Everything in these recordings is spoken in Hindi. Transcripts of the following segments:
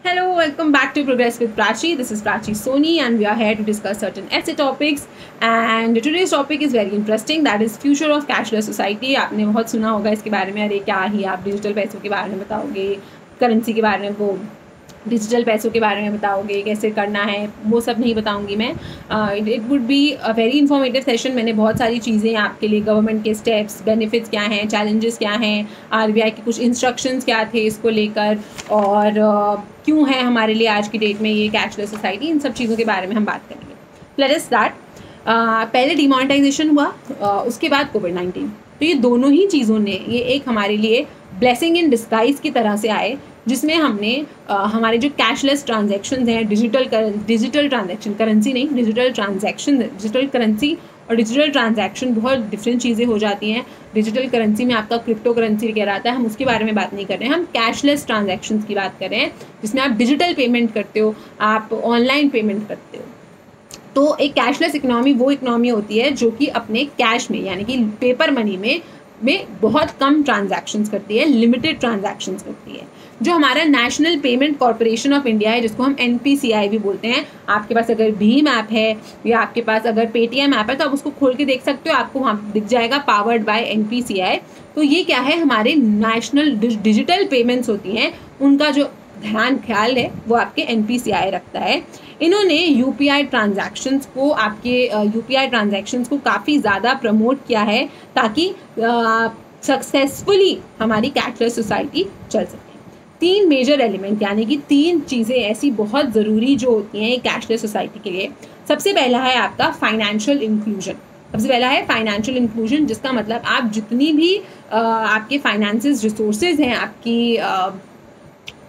Hello, welcome back to Progress with Prachi. This is Prachi Soni, and we are here to discuss certain essay topics. And today's topic is very interesting. That is future of cashless society. आपने बहुत सुना होगा इसके बारे में. अरे क्या ही आप डिजिटल पैसों के बारे में बताओगे, करेंसी के बारे में, वो डिजिटल पैसों के बारे में बताओगे, कैसे करना है, वो सब नहीं बताऊंगी मैं. It would be a very informative session. मैंने बहुत सारी चीज़ें आपके लिए, गवर्नमेंट के स्टेप्स, बेनिफिट्स क्या हैं, चैलेंजेस क्या हैं, आरबीआई के कुछ इंस्ट्रक्शंस क्या थे इसको लेकर, और क्यों है हमारे लिए आज की डेट में ये कैशलेस सोसाइटी, इन सब चीज़ों के बारे में हम बात करेंगे. Let us start. पहले डिमोनेटाइजेशन हुआ, उसके बाद कोविड-19. तो ये दोनों ही चीज़ों ने, ये एक हमारे लिए ब्लेसिंग इन डिस्गाइज की तरह से आए, जिसमें हमने हमारे जो कैशलेस ट्रांजैक्शंस हैं, डिजिटल ट्रांजैक्शन, करेंसी नहीं, डिजिटल ट्रांजैक्शन, डिजिटल करेंसी और डिजिटल ट्रांजैक्शन बहुत डिफरेंट चीज़ें हो जाती हैं. डिजिटल करेंसी में आपका क्रिप्टो करेंसी वगैरह आता है, हम उसके बारे में बात नहीं कर रहे हैं. हम कैशलेस ट्रांजैक्शंस की बात कर रहे हैं, जिसमें आप डिजिटल पेमेंट करते हो, आप ऑनलाइन पेमेंट करते हो. तो एक कैशलेस इकोनॉमी वो इकोनॉमी होती है जो कि अपने कैश में, यानी कि पेपर मनी में बहुत कम ट्रांजैक्शंस करती है, लिमिटेड ट्रांजैक्शंस करती है. जो हमारा national payment corporation of India है, जिसको हम NPCI भी बोलते हैं. आपके पास अगर भीम ऐप है या आपके पास अगर पेटीएम ऐप है, तो आप उसको खोल के देख सकते हो, आपको वहाँ दिख जाएगा पावर्ड बाय NPCI. तो ये क्या है, हमारे नेशनल डिजिटल पेमेंट्स होती हैं, उनका जो ख्याल है वो आपके NPCI रखता है. इन्होंने UPI ट्रांजैक्शंस को, आपके UPI ट्रांजैक्शंस को काफ़ी ज़्यादा प्रमोट किया है, ताकि सक्सेसफुली हमारी कैशलेस सोसाइटी चल सके. 3 मेजर एलिमेंट, यानी कि 3 चीज़ें ऐसी बहुत ज़रूरी जो होती हैं कैशलेस सोसाइटी के लिए. सबसे पहला है आपका फाइनेंशियल इंक्लूजन. जिसका मतलब आप जितनी भी आपके फाइनेंसिस रिसोर्सेज हैं, आपकी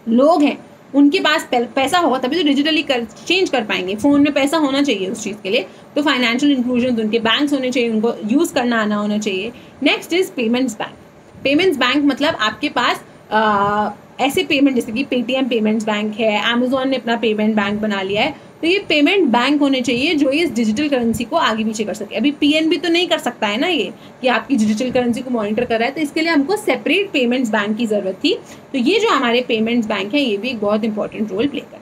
लोग हैं, उनके पास पैसा होगा तभी तो डिजिटली चेंज कर पाएंगे. फ़ोन में पैसा होना चाहिए उस चीज़ के लिए. तो फाइनेंशियल इंक्लूजन, उनके बैंक्स होने चाहिए, उनको यूज़ करना आना होना चाहिए. Next is payments bank. Payments bank मतलब आपके पास ऐसे पेमेंट, जैसे कि पेटीएम पेमेंट्स बैंक है, अमेजोन ने अपना पेमेंट बैंक बना लिया है. तो ये पेमेंट बैंक होने चाहिए जो इस डिजिटल करेंसी को आगे पीछे कर सके. अभी PNB तो नहीं कर सकता है ना ये, कि आपकी डिजिटल करेंसी को मॉनिटर कर रहा है. तो इसके लिए हमको सेपरेट पेमेंट्स बैंक की ज़रूरत थी. तो ये जो हमारे पेमेंट्स बैंक है, ये भी एक बहुत इंपॉर्टेंट रोल प्ले करते हैं.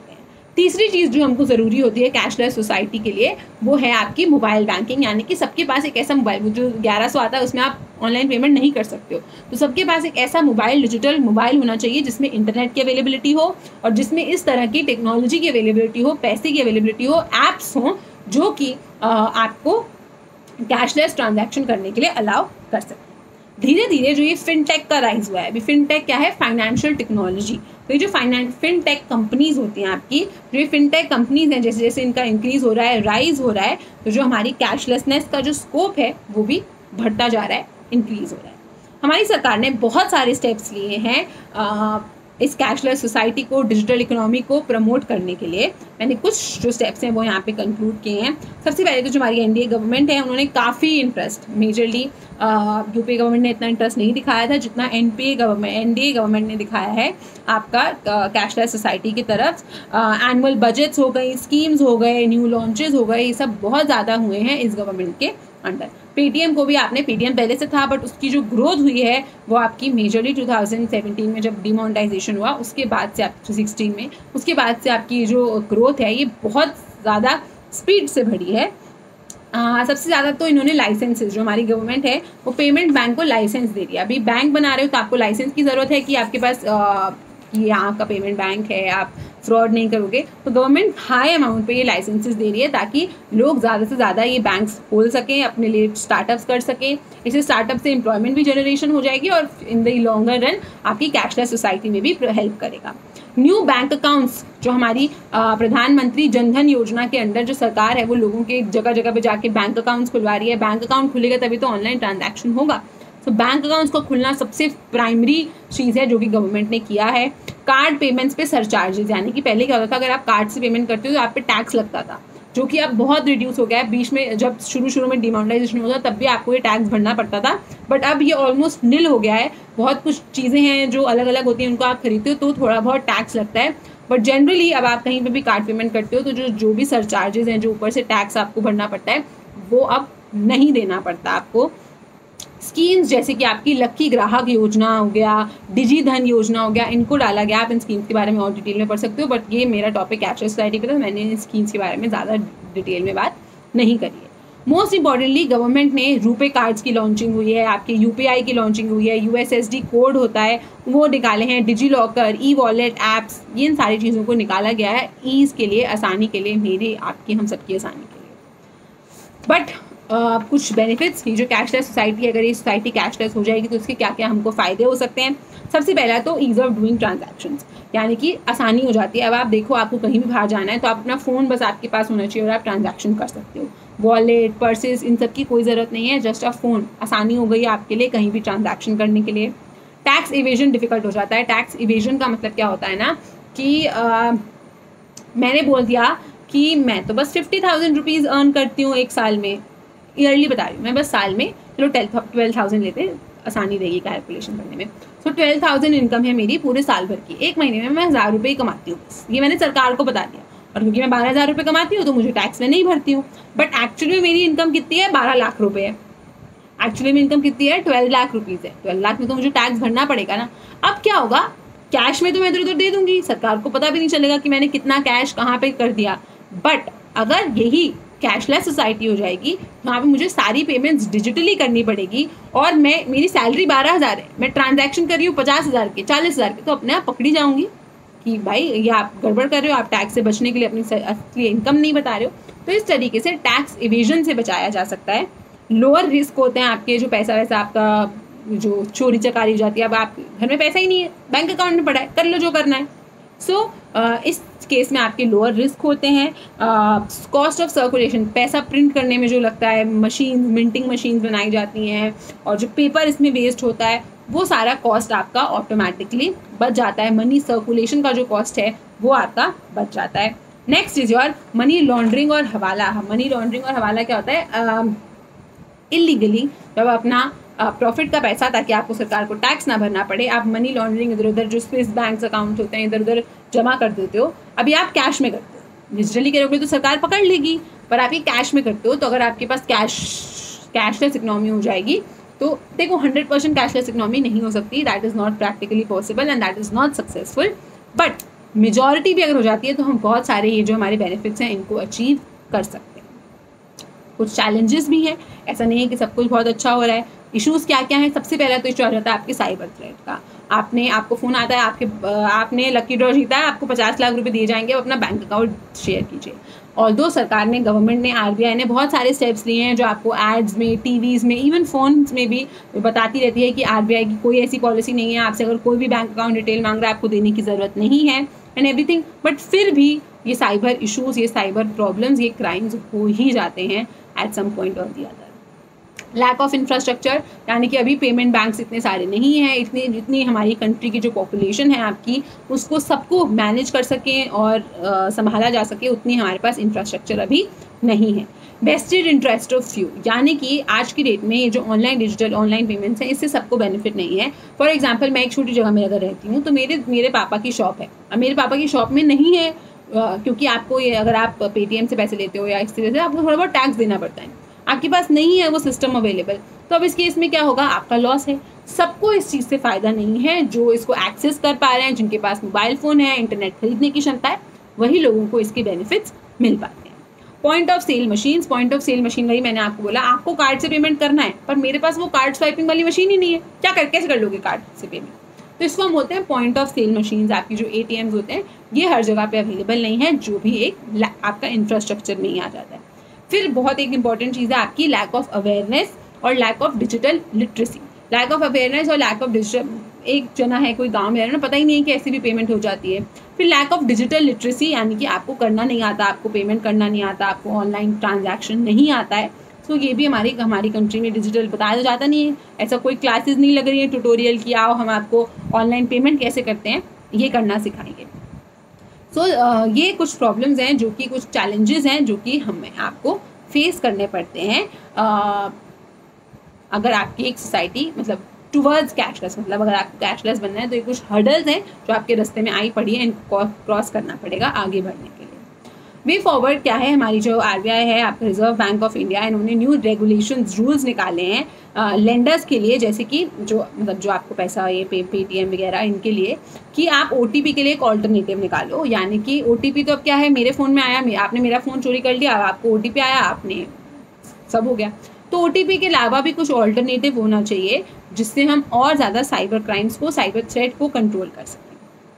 तीसरी चीज़ जो हमको ज़रूरी होती है कैशलेस सोसाइटी के लिए, वो है आपकी मोबाइल बैंकिंग. यानी कि सबके पास एक ऐसा मोबाइल, जो 1100 आता है उसमें आप ऑनलाइन पेमेंट नहीं कर सकते हो. तो सबके पास एक ऐसा डिजिटल मोबाइल होना चाहिए जिसमें इंटरनेट की अवेलेबिलिटी हो, और जिसमें इस तरह की टेक्नोलॉजी की अवेलेबिलिटी हो, पैसे की अवेलेबिलिटी हो, ऐप्स हों जो कि आपको कैशलेस ट्रांजैक्शन करने के लिए अलाउ कर सकते हैं. धीरे धीरे जो ये फिनटेक का राइज हुआ है, अभी फिनटेक क्या है, फाइनेंशियल टेक्नोलॉजी. तो ये जो फिनटेक कंपनीज होती हैं आपकी, जो ये फिनटेक कंपनीज हैं, जैसे जैसे इनका इंक्रीज हो रहा है, राइज हो रहा है, तो जो हमारी कैशलेसनेस का जो स्कोप है वो भी बढ़ता जा रहा है, इंक्रीज हो रहा है. हमारी सरकार ने बहुत सारे स्टेप्स लिए हैं इस कैशलेस सोसाइटी को, डिजिटल इकोनॉमी को प्रमोट करने के लिए. मैंने कुछ जो स्टेप्स हैं वो यहाँ पे कंक्लूड किए हैं. सबसे पहले तो जो हमारी NDA गवर्नमेंट है, उन्होंने काफ़ी इंटरेस्ट, मेजरली UPA गवर्नमेंट ने इतना इंटरेस्ट नहीं दिखाया था जितना NDA गवर्नमेंट ने दिखाया है आपका कैशलेस सोसाइटी की तरफ. एनुअल बजट्स हो गई, स्कीम्स हो गए, न्यू लॉन्चेस हो गए, ये सब बहुत ज़्यादा हुए हैं इस गवर्नमेंट के अंडर. पेटीएम को भी आपने, पेटीएम पहले से था, बट उसकी जो ग्रोथ हुई है वो आपकी मेजरली 2017 में जब डिमोनेटाइजेशन हुआ, उसके बाद से, आप 2016 में, उसके बाद से आपकी जो ग्रोथ है ये बहुत ज़्यादा स्पीड से बढ़ी है. सबसे ज़्यादा तो इन्होंने लाइसेंसेस, जो हमारी गवर्नमेंट है वो पेमेंट बैंक को लाइसेंस दे रही है. अभी बैंक बना रहे हो तो आपको लाइसेंस की ज़रूरत है कि आपके पास ये यहाँ का पेमेंट बैंक है, आप फ्रॉड नहीं करोगे. तो गवर्नमेंट हाई अमाउंट पे ये लाइसेंसेस दे रही है, ताकि लोग ज़्यादा से ज़्यादा ये बैंक्स खोल सकें, अपने लिए स्टार्टअप्स कर सकें. इससे स्टार्टअप से एम्प्लॉयमेंट भी जनरेशन हो जाएगी, और इन द लॉन्गर रन आपकी कैशलेस सोसाइटी में भी हेल्प करेगा. न्यू बैंक अकाउंट्स, जो हमारी प्रधानमंत्री जनधन योजना के अंडर जो सरकार है, वो लोगों के जगह जगह पे जाके बैंक अकाउंट्स खुलवा रही है. बैंक अकाउंट खुलेगा तभी तो ऑनलाइन ट्रांजैक्शन होगा. तो बैंक अकाउंट्स को खुलना सबसे प्राइमरी चीज़ है जो कि गवर्नमेंट ने किया है. कार्ड पेमेंट्स पे सरचार्जेस, यानी कि पहले क्या होता था, अगर आप कार्ड से पेमेंट करते हो तो आप पे टैक्स लगता था, जो कि अब बहुत रिड्यूस हो गया है. बीच में जब शुरू में डिमोनेटाइजेशन होता तब भी आपको ये टैक्स भरना पड़ता था, बट अब ये ऑलमोस्ट निल हो गया है. बहुत कुछ चीज़ें हैं जो अलग अलग होती हैं, उनको आप खरीदते हो तो थोड़ा बहुत टैक्स लगता है, बट जनरली अब आप कहीं पे भी कार्ड पेमेंट करते हो तो जो भी सरचार्जेस हैं, जो ऊपर से टैक्स आपको भरना पड़ता है, वो अब नहीं देना पड़ता आपको. स्कीम्स जैसे कि आपकी लक्की ग्राहक योजना हो गया, डिजी धन योजना हो गया, इनको डाला गया। आप इन स्कीम्स के बारे में और डिटेल में पढ़ सकते हो, बट ये मेरा टॉपिक कैशलेस सोसाइटी पे था, मैंने इन स्कीम्स के बारे में ज़्यादा डिटेल में बात नहीं करी है। मोस्ट इंपॉर्टेंटली गवर्नमेंट ने रुपे कार्ड्स की लॉन्चिंग हुई है, आपके यूपीआई की लॉन्चिंग हुई है, यूएसएसडी कोड होता है वो निकाले हैं, digi locker, e wallet apps, ये इन सारी चीज़ों को निकाला गया है ईज़ के लिए, आसानी के लिए, मेरी आपकी हम सबकी आसानी के लिए। बट कुछ बेनिफिट्स, ये जो कैशलेस सोसाइटी है, अगर ये सोसाइटी कैशलेस हो जाएगी तो इसके क्या क्या हमको फ़ायदे हो सकते हैं। सबसे पहला तो ईज़ ऑफ डूइंग ट्रांजैक्शंस, यानी कि आसानी हो जाती है। अब आप देखो, आपको कहीं भी बाहर जाना है तो आप अपना फ़ोन बस आपके पास होना चाहिए और आप ट्रांजैक्शन कर सकते हो। वॉलेट, पर्सेस, इन सब की कोई ज़रूरत नहीं है, जस्ट अ फ़ोन। आसानी हो गई आपके लिए कहीं भी ट्रांजैक्शन करने के लिए। टैक्स इवेजन डिफ़िकल्ट हो जाता है। टैक्स इवेजन का मतलब क्या होता है ना कि मैंने बोल दिया कि मैं तो बस 50,000 रुपीज़ अर्न करती हूँ एक साल में, ईयरली बता रही हूँ मैं, बस साल में चलो 12,000 लेते हैं, आसानी रहेगी कैलकुलेशन करने में। सो 12,000 इनकम है मेरी पूरे साल भर की, एक महीने में मैं 1,000 रुपये कमाती हूँ बस, ये मैंने सरकार को बता दिया। और क्योंकि मैं 12,000 रुपये कमाती हूँ तो मुझे टैक्स में नहीं भरती हूँ, बट एक्चुअली में मेरी इनकम कितनी है, 12 लाख रुपये है। एक्चुअली में इनकम कितनी है, 12 लाख रुपीज़ है। 12 लाख में तो मुझे टैक्स भरना पड़ेगा ना। अब क्या होगा, कैश में तो मैं इधर उधर दे दूंगी, सरकार को पता भी नहीं चलेगा कि मैंने कितना कैश कहाँ पे कर दिया। बट अगर यही कैशलेस सोसाइटी हो जाएगी, वहाँ पे मुझे सारी पेमेंट्स डिजिटली करनी पड़ेगी, और मेरी सैलरी 12,000 है, मैं ट्रांजैक्शन कर रही हूँ 50,000 के, 40,000 के, तो अपने आप पकड़ी जाऊँगी कि भाई ये आप गड़बड़ कर रहे हो, आप टैक्स से बचने के लिए अपनी असली इनकम नहीं बता रहे हो। तो इस तरीके से टैक्स इवेजन से बचाया जा सकता है। लोअर रिस्क होते हैं आपके, जो पैसा वैसा आपका जो चोरी चकारी हो जाती है। अब आप घर में पैसा ही नहीं है, बैंक अकाउंट में पड़ा है, कर लो जो करना है। सो इस केस में आपके लोअर रिस्क होते हैं। कॉस्ट ऑफ सर्कुलेशन, पैसा प्रिंट करने में जो लगता है, मशीन, मिंटिंग मशीन बनाई जाती हैं और जो पेपर इसमें वेस्ट होता है, वो सारा कॉस्ट आपका ऑटोमेटिकली बच जाता है। मनी सर्कुलेशन का जो कॉस्ट है वो आपका बच जाता है। Next is your money laundering और हवाला। मनी लॉन्ड्रिंग और हवाला क्या होता है, इलीगली जब अपना प्रॉफिट का पैसा, ताकि आपको सरकार को टैक्स ना भरना पड़े, आप मनी लॉन्ड्रिंग इधर उधर जो स्विस बैंक अकाउंट होते हैं इधर उधर जमा कर देते हो। अभी आप कैश में करते हो, डिजिटली करोगे तो सरकार पकड़ लेगी, पर आप ये कैश में करते हो। तो अगर आपके पास कैशलेस इकोनॉमी हो जाएगी तो देखो 100% कैशलेस इकोनॉमी नहीं हो सकती, that is not practically possible and that is not successful. But majority भी अगर हो जाती है तो हम बहुत सारे ये जो हमारे बेनिफिट्स हैं इनको अचीव कर सकते हैं। कुछ चैलेंजेस भी हैं, ऐसा नहीं है कि सब कुछ बहुत अच्छा हो रहा है। इश्यूज़ क्या क्या हैं, सबसे पहला तो इशू आ जाता है आपके साइबर थ्रेट का। आपको फ़ोन आता है, आपने लकी ड्रॉ जीता है, आपको 50 लाख रुपए दिए जाएंगे, अपना बैंक अकाउंट शेयर कीजिए। और दो सरकार ने, गवर्नमेंट ने, आरबीआई ने बहुत सारे स्टेप्स लिए हैं जो आपको एड्स में, टीवीज़ में, इवन फ़ोन्स में भी बताती रहती है कि आरबीआई की कोई ऐसी पॉलिसी नहीं है, आपसे अगर कोई भी बैंक अकाउंट डिटेल मांग रहा है आपको देने की ज़रूरत नहीं है एंड एवरीथिंग। बट फिर भी ये साइबर इशूज़, ये साइबर प्रॉब्लम्स, ये क्राइम्स हो ही जाते हैं एट सम पॉइंट और the other. Lack of infrastructure, यानी कि अभी पेमेंट बैंक्स इतने सारे नहीं हैं, जितनी हमारी कंट्री की जो पॉपुलेशन है आपकी, उसको सबको मैनेज कर सकें और संभाला जा सके, उतनी हमारे पास इंफ्रास्ट्रक्चर अभी नहीं है। वेस्टेड इंटरेस्ट ऑफ फ्यू, यानी कि आज की डेट में ये जो डिजिटल ऑनलाइन पेमेंट्स हैं, इससे सबको बेनिफिट नहीं है। फॉर एग्जांपल, मैं एक छोटी जगह में अगर रहती हूँ तो मेरे पापा की शॉप है, अब मेरे पापा की शॉप में नहीं है, क्योंकि आपको ये, अगर आप पेटीएम से पैसे लेते हो या इस तरह से, आपको थोड़ा बहुत टैक्स देना पड़ता है, आपके पास नहीं है वो सिस्टम अवेलेबल। तो अब इस केस में क्या होगा, आपका लॉस है। सबको इस चीज़ से फ़ायदा नहीं है, जो इसको एक्सेस कर पा रहे हैं, जिनके पास मोबाइल फ़ोन है, इंटरनेट खरीदने की क्षमता है, वही लोगों को इसके बेनिफिट्स मिल पाते हैं। Point of sale machines, point of sale machine वही मैंने आपको बोला, आपको कार्ड से पेमेंट करना है, पर मेरे पास वो कार्ड स्वाइपिंग वाली मशीन ही नहीं है, कैसे कर लोगे कार्ड से पेमेंट। तो इसको हम बोलते हैं पॉइंट ऑफ सेल मशीन्स। आपकी जो ATMs होते हैं ये हर जगह पे अवेलेबल नहीं है, जो भी एक आपका इंफ्रास्ट्रक्चर नहीं आ जाता है। फिर बहुत एक इंपॉर्टेंट चीज़ है आपकी लैक ऑफ अवेयरनेस और lack of digital literacy. Lack of awareness और लैक ऑफ डिजिटल, एक जना है कोई गांव में रह रहा है, पता ही नहीं है कि ऐसी भी पेमेंट हो जाती है। फिर लैक ऑफ डिजिटल लिटरेसी, यानी कि आपको करना नहीं आता, आपको पेमेंट करना नहीं आता, आपको ऑनलाइन ट्रांजैक्शन नहीं आता है। तो ये भी हमारी कंट्री में डिजिटल बताया जाता नहीं है, ऐसा कोई क्लासेस नहीं लग रही है ट्यूटोरियल की, आओ हम आपको ऑनलाइन पेमेंट कैसे करते हैं ये करना सिखाएंगे। सो ये कुछ प्रॉब्लम्स हैं, जो कि कुछ चैलेंजेस हैं जो कि हमें आपको फेस करने पड़ते हैं अगर आपकी एक सोसाइटी मतलब टूवर्ड्स कैशलेस, मतलब अगर आपको कैशलेस बनना है तो ये कुछ हर्डल्स हैं जो आपके रास्ते में आई पड़ी है, इनको क्रॉस करना पड़ेगा आगे बढ़ने के लिए। वे फॉरवर्ड क्या है, हमारी जो आरबीआई है, आपका रिजर्व बैंक ऑफ इंडिया, इन्होंने न्यू रेगुलेशंस रूल्स निकाले हैं लेंडर्स के लिए, जैसे कि जो मतलब जो आपको पैसा ये पेटीएम वगैरह इनके लिए, कि आप ओटीपी के लिए एक ऑल्टरनेटिव निकालो। यानी कि ओटीपी तो अब क्या है, मेरे फ़ोन में आया, आपने मेरा फ़ोन चोरी कर लिया, आपको ओटीपी आया, आपने सब हो गया। तो ओटीपी के अलावा भी कुछ ऑल्टरनेटिव होना चाहिए जिससे हम और ज़्यादा साइबर क्राइम्स को, साइबर थ्रेट को कंट्रोल कर सकें।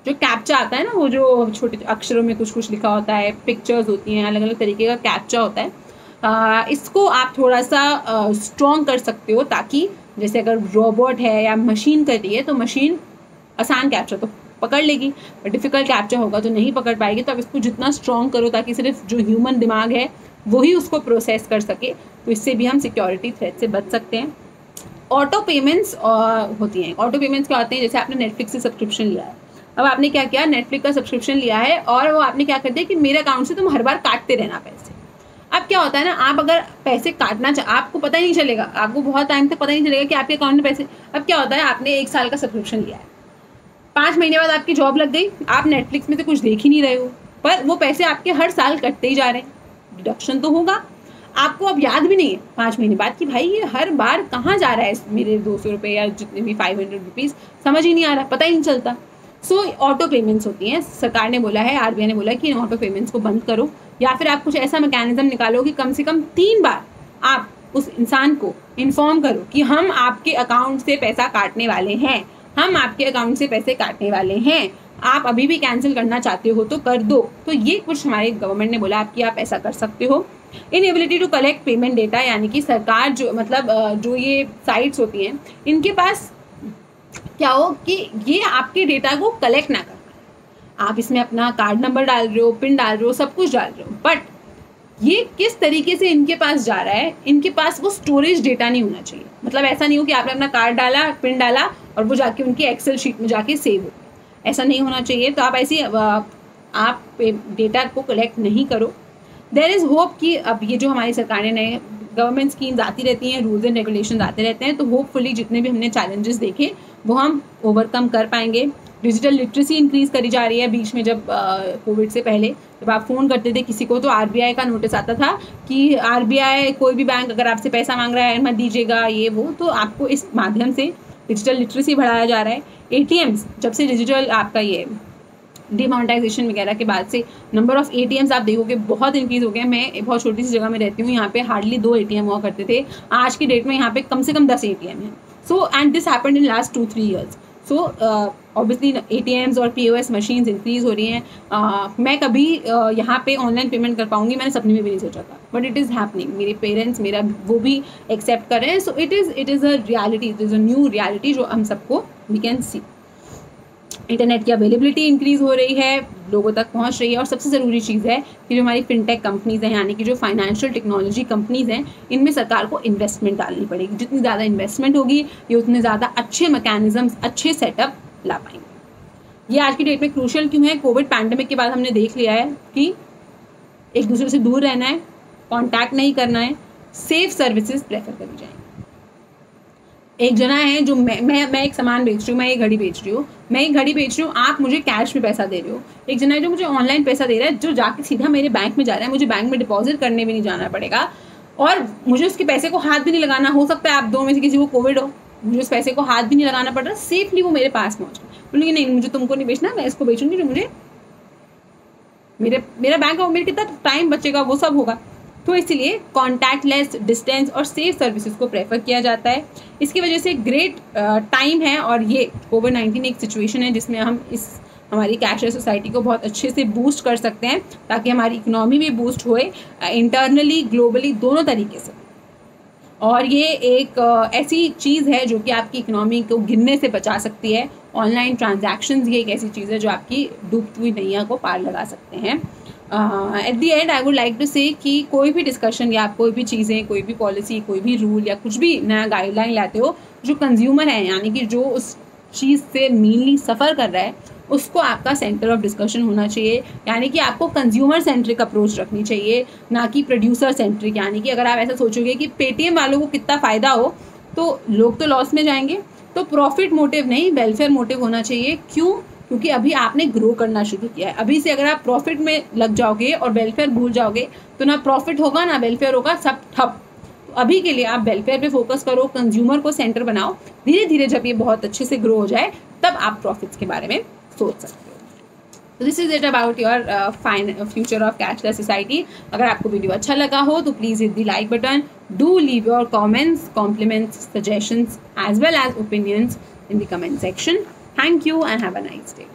जो कैप्चा आता है ना, वो जो छोटे अक्षरों में कुछ कुछ लिखा होता है, पिक्चर्स होती हैं, अलग अलग तरीके का कैप्चा होता है, इसको आप थोड़ा सा स्ट्रॉन्ग कर सकते हो, ताकि जैसे अगर रोबोट है या मशीन कर रही है तो मशीन आसान कैप्चा तो पकड़ लेगी, डिफ़िकल्ट कैप्चा होगा तो नहीं पकड़ पाएगी। तो आप इसको जितना स्ट्रॉन्ग करो ताकि सिर्फ जो ह्यूमन दिमाग है वही उसको प्रोसेस कर सके, तो इससे भी हम सिक्योरिटी थ्रेट से बच सकते हैं। ऑटो पेमेंट्स होती हैं। ऑटो पेमेंट्स क्या होते हैं, जैसे आपने नेटफ्लिक्स से सब्सक्रिप्शन लिया है, अब आपने क्या किया, नेटफ्लिक्स का सब्सक्रिप्शन लिया है और वो आपने क्या कर दिया कि मेरे अकाउंट से तुम हर बार काटते रहना पैसे। अब क्या होता है ना, आप अगर पैसे काटना आपको पता ही नहीं चलेगा, आपको बहुत टाइम तक पता ही नहीं चलेगा कि आपके अकाउंट में पैसे। अब क्या होता है, आपने 1 साल का सब्सक्रिप्शन लिया है, 5 महीने बाद आपकी जॉब लग गई, आप नेटफ्लिक्स में से कुछ देख ही नहीं रहे हो, पर वो पैसे आपके हर साल कटते ही जा रहे हैं, डिडक्शन तो होगा। आपको अब याद भी नहीं है 5 महीने बाद कि भाई ये हर बार कहाँ जा रहा है मेरे 200 रुपये या जितने भी 500 रुपीज़, समझ ही नहीं आ रहा, पता ही नहीं चलता। सो ऑटो पेमेंट्स होती हैं। सरकार ने बोला है, आरबीआई ने बोला है कि इन ऑटो पेमेंट्स को बंद करो, या फिर आप कुछ ऐसा मैकेनिज्म निकालो कि कम से कम 3 बार आप उस इंसान को इन्फॉर्म करो कि हम आपके अकाउंट से पैसा काटने वाले हैं, हम आपके अकाउंट से पैसे काटने वाले हैं, आप अभी भी कैंसिल करना चाहते हो तो कर दो। तो ये कुछ हमारे गवर्नमेंट ने बोला कि आप ऐसा कर सकते हो। Inability to collect payment data, यानी कि सरकार जो मतलब जो ये साइट्स होती हैं, इनके पास क्या हो कि ये आपके डेटा को कलेक्ट ना कर पाए। आप इसमें अपना कार्ड नंबर डाल रहे हो, पिन डाल रहे हो, सब कुछ डाल रहे हो, बट ये किस तरीके से इनके पास जा रहा है, इनके पास वो स्टोरेज डेटा नहीं होना चाहिए। मतलब ऐसा नहीं हो कि आपने अपना कार्ड डाला, पिन डाला और वो जाके उनकी एक्सेल शीट में जाके सेव हो, ऐसा नहीं होना चाहिए। तो आप ऐसी आप डेटा को कलेक्ट नहीं करो। देयर इज़ होप कि अब ये जो हमारी सरकार ने नए गवर्नमेंट स्कीम्स आती रहती हैं, रूल्स एंड रेगुलेशन आते रहते हैं, तो होपफुली जितने भी हमने चैलेंजेस देखे वो हम ओवरकम कर पाएंगे। डिजिटल लिटरेसी इंक्रीज़ करी जा रही है। बीच में जब कोविड से पहले जब आप फ़ोन करते थे किसी को तो आरबीआई का नोटिस आता था कि आरबीआई कोई भी बैंक अगर आपसे पैसा मांग रहा है मत दीजिएगा, ये वो। तो आपको इस माध्यम से डिजिटल लिटरेसी बढ़ाया जा रहा है। एटीएम्स, जब से डिजिटल आपका ये डिमोनेटाइजेशन वगैरह के बाद से नंबर ऑफ़ एटीएम्स आप देखोगे बहुत इंक्रीज़ हो गया। मैं बहुत छोटी सी जगह में रहती हूँ, यहाँ पे हार्डली 2 एटीएम हुआ करते थे, आज की डेट में यहाँ पे कम से कम 10 एटीएम हैं। So and this happened in last 2-3 years. So obviously ATMs और पीओएस मशीन्स इंक्रीज़ हो रही हैं। मैं कभी यहाँ पे ऑनलाइन पेमेंट कर पाऊँगी, मैंने सपने में भी नहीं सोचा था, बट इट इज़ हैपनिंग। मेरे पेरेंट्स मेरा वो भी एक्सेप्ट कर रहे हैं। So it is a reality, it is a new reality जो हम सबको वी कैन सी। इंटरनेट की अवेलेबिलिटी इंक्रीज़ हो रही है, लोगों तक पहुंच रही है, और सबसे ज़रूरी चीज़ है कि जो हमारी फिनटेक कंपनीज़ हैं, यानी कि जो फाइनेंशियल टेक्नोलॉजी कंपनीज़ हैं, इनमें सरकार को इन्वेस्टमेंट डालनी पड़ेगी। जितनी ज़्यादा इन्वेस्टमेंट होगी ये उतने ज़्यादा अच्छे मैकेनिज़म्स, अच्छे सेटअप ला पाएंगे। ये आज की डेट में क्रूशल क्यों है? कोविड पैंडमिक के बाद हमने देख लिया है कि एक दूसरे से दूर रहना है, कॉन्टैक्ट नहीं करना है, सेफ सर्विसेज प्रेफर करी जाएंगी। एक जना है जो मैं एक सामान बेच रही हूँ, मैं एक घड़ी बेच रही हूँ, आप मुझे कैश में पैसा दे रहे हो। एक जना है जो मुझे ऑनलाइन पैसा दे रहा है, जो जाके सीधा मेरे बैंक में जा रहा है, मुझे बैंक में डिपॉजिट करने भी नहीं जाना पड़ेगा और मुझे उसके पैसे को हाथ भी नहीं लगाना। हो सकता है आप दो में से किसी को कोविड हो, मुझे उस पैसे को हाथ भी नहीं लगाना पड़ रहा, सेफली वो मेरे पास पहुँच गया। बोलेंगे नहीं, मुझे तुमको नहीं बेचना, मैं इसको बेचूंगी जो मुझे मेरा बैंक का मेरे कितना टाइम बचेगा वो सब होगा। तो इसलिए कॉन्टैक्टलेस, डिस्टेंस और सेफ सर्विसेज को प्रेफर किया जाता है। इसकी वजह से ग्रेट टाइम है, और ये कोविड-19 एक सिचुएशन है जिसमें हम इस हमारी कैशलेस सोसाइटी को बहुत अच्छे से बूस्ट कर सकते हैं, ताकि हमारी इकोनॉमी भी बूस्ट होए, इंटरनली ग्लोबली दोनों तरीके से। और ये एक ऐसी चीज़ है जो कि आपकी इकोनॉमी को गिरने से बचा सकती है। ऑनलाइन ट्रांजैक्शंस ये एक ऐसी चीज़ है जो आपकी डूबती हुई नैया को पार लगा सकते हैं। At the end I would like to say कि कोई भी डिस्कशन या आप कोई भी चीज़ें, कोई भी पॉलिसी, कोई भी रूल या कुछ भी नया गाइडलाइन लाते हो, जो कंज्यूमर है यानी कि जो उस चीज़ से मेनली सफ़र कर रहा है, उसको आपका सेंटर ऑफ डिस्कशन होना चाहिए। यानी कि आपको कंज्यूमर सेंट्रिक अप्रोच रखनी चाहिए, ना कि प्रोड्यूसर सेंट्रिक। यानी कि अगर आप ऐसा सोचोगे कि पेटीएम वालों को कितना फ़ायदा हो तो लोग तो लॉस में जाएंगे। तो प्रॉफिट मोटिव नहीं, वेलफेयर मोटिव होना चाहिए। क्यों? क्योंकि अभी आपने ग्रो करना शुरू किया है। अभी से अगर आप प्रॉफिट में लग जाओगे और वेलफेयर भूल जाओगे तो ना प्रॉफिट होगा ना वेलफेयर होगा, सब ठप। तो अभी के लिए आप वेलफेयर पे फोकस करो, कंज्यूमर को सेंटर बनाओ। धीरे धीरे जब ये बहुत अच्छे से ग्रो हो जाए तब आप प्रॉफिट्स के बारे में सोच सकते हो। तो this is it about your future of cashless society. अगर आपको वीडियो अच्छा लगा हो तो please hit the like button, do leave your comments, compliments, suggestions as well as opinions in the comment section. Thank you and have a nice day.